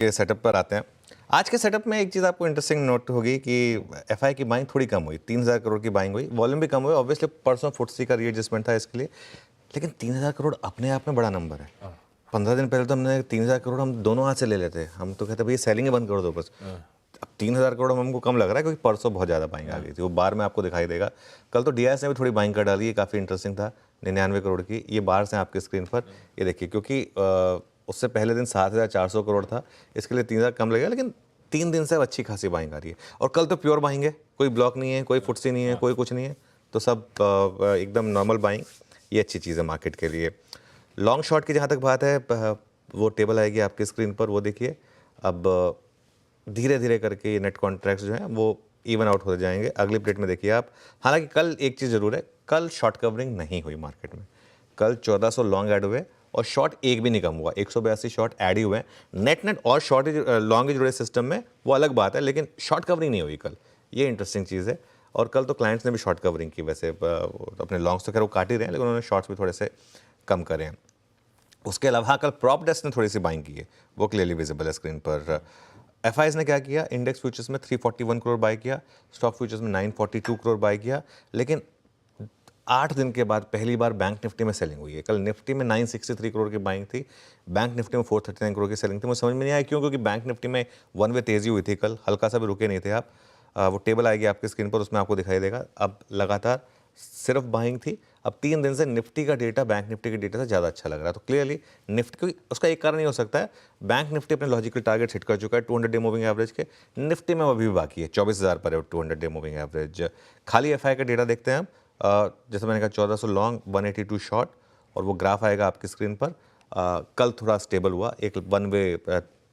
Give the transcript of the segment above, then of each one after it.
के सेटअप पर आते हैं। आज के सेटअप में एक चीज़ आपको इंटरेस्टिंग नोट होगी कि एफआई की बाइंग थोड़ी कम हुई, 3,000 करोड़ की बाइंग हुई, वॉल्यूम भी कम हुआ। ऑब्वियसली परसों फुटसी का रीएडजस्टमेंट था इसके लिए, लेकिन 3,000 करोड़ अपने आप में बड़ा नंबर है। 15 दिन पहले तो हमने 3,000 करोड़ हम दोनों हाथ से ले लेते, हम तो कहते भैया सेलिंग ही बंद कर दो बस। अब 3,000 करोड़ हमको कम लग रहा है क्योंकि परसों बहुत ज़्यादा बाइंग आ गई थी, वो बार में आपको दिखाई देगा। कल तो डीआईएस ने भी थोड़ी बाइंग कर डाली, ये काफ़ी इंटरेस्टिंग था, 99 करोड़ की। ये बार से आपकी स्क्रीन पर ये देखिए, क्योंकि उससे पहले दिन 7,400 करोड़ था, इसके लिए 3,000 कम लगेगा, लेकिन 3 दिन से अब अच्छी खासी बाइंग आ रही है। और कल तो प्योर बाइंग है, कोई ब्लॉक नहीं है, कोई फुटसी नहीं है, कोई कुछ नहीं है, तो सब एकदम नॉर्मल बाइंग। ये अच्छी चीज़ है मार्केट के लिए। लॉन्ग शॉट की जहाँ तक बात है, वो टेबल आएगी आपकी स्क्रीन पर, वो देखिए। अब धीरे धीरे करके ये नेट कॉन्ट्रैक्ट्स जो हैं वो इवन आउट होते जाएंगे। अगली प्लेट में देखिए आप। हालांकि कल एक चीज़ ज़रूर है, कल शॉर्ट कवरिंग नहीं हुई मार्केट में। कल 1400 लॉन्ग ऐड हुए और शॉर्ट एक भी नहीं कम हुआ, 182 शॉर्ट ऐड ही हुए हैं। नेट और शॉर्ट लॉन्ग जुड़े सिस्टम में वो अलग बात है, लेकिन शॉर्ट कवरिंग नहीं हुई कल, ये इंटरेस्टिंग चीज़ है। और कल तो क्लाइंट्स ने भी शॉर्ट कवरिंग की, वैसे अपने लॉन्ग्स तो खैर वो काट ही रहे हैं, लेकिन उन्होंने शॉर्ट्स भी थोड़े से कम करे हैं। उसके अलावा हाँ, कल प्रॉप डेस्क ने थोड़ी सी बाइंग की है, वो क्लियरली विजिबल है स्क्रीन पर। एफआईज ने क्या किया, इंडेक्स फ्यूचर्स में 341 करोड़ बाय किया, स्टॉक फ्यूचर्स में 942 करोड़ बाय किया। लेकिन 8 दिन के बाद पहली बार बैंक निफ्टी में सेलिंग हुई है। कल निफ्टी में 963 करोड़ की बाइंग थी, बैंक निफ्टी में 439 करोड़ की सेलिंग थी। मुझे समझ में नहीं आया क्यों, क्योंकि बैंक निफ्टी में वन वे तेज़ी हुई थी कल, हल्का सा भी रुके नहीं थे आप। वो टेबल आएगी आपकी स्क्रीन पर, उसमें आपको दिखाई देगा। अब लगातार सिर्फ बाइंग थी। अब 3 दिन से निफ्टी का डेटा बैंक निफ्टी के डेटा से ज़्यादा अच्छा लग रहा है, तो क्लियरली निफ्टी, क्योंकि उसका एक कारण नहीं हो सकता है, बैंक निफ्टी अपने लॉजिकल टारगेट हिट कर चुका है 200 डे मूविंग एवरेज के। निफ्टी में वो अभी भी बाकी है, 24,000 पर है 200 डे मूविंग एवरेज। खाली एफआई का डेटा देखते हैं हम। जैसे मैंने कहा 1400 लॉन्ग, 182 शॉर्ट, और वो ग्राफ आएगा आपकी स्क्रीन पर। कल थोड़ा स्टेबल हुआ एक वन वे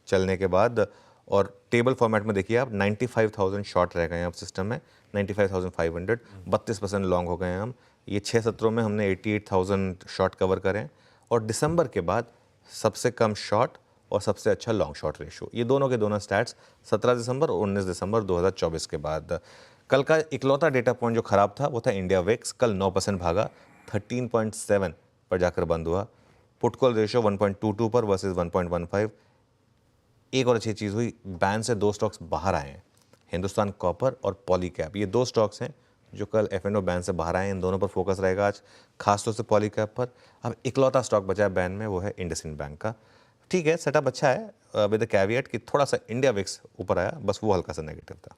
चलने के बाद। और टेबल फॉर्मेट में देखिए आप, 95,000 शॉर्ट रह गए हैं अब सिस्टम में, 95,500, 32% लॉन्ग हो गए हैं हम। ये 6 सत्रों में हमने 88,000 शॉर्ट कवर करें हैं। और दिसंबर के बाद सबसे कम शॉर्ट और सबसे अच्छा लॉन्ग शॉर्ट रेशो, ये दोनों के दोनों स्टैट्स 17 दिसंबर और 19 दिसंबर 2024 के बाद। कल का इकलौता डेटा पॉइंट जो खराब था वो था इंडिया वेक्स। कल 9% भागा, 13.7 पर जाकर बंद हुआ। पुट कॉल रेशो 1.22 पर वर्सेस 1.15। एक और अच्छी चीज़ हुई, बैन से 2 स्टॉक्स बाहर आए हैं, हिंदुस्तान कॉपर और पॉलीकैप। ये 2 स्टॉक्स हैं जो कल एफ&ओ बैन से बाहर आए हैं। इन दोनों पर फोकस रहेगा आज, खासतौर से पॉलीकैप पर। अब इकलौता स्टॉक बचा है बैन में, वो है इंडसइंड बैंक का। ठीक है, सेटअप अच्छा है, विद द कैविएट कि थोड़ा सा इंडिया विक्स ऊपर आया, बस वो हल्का सा नेगेटिव था।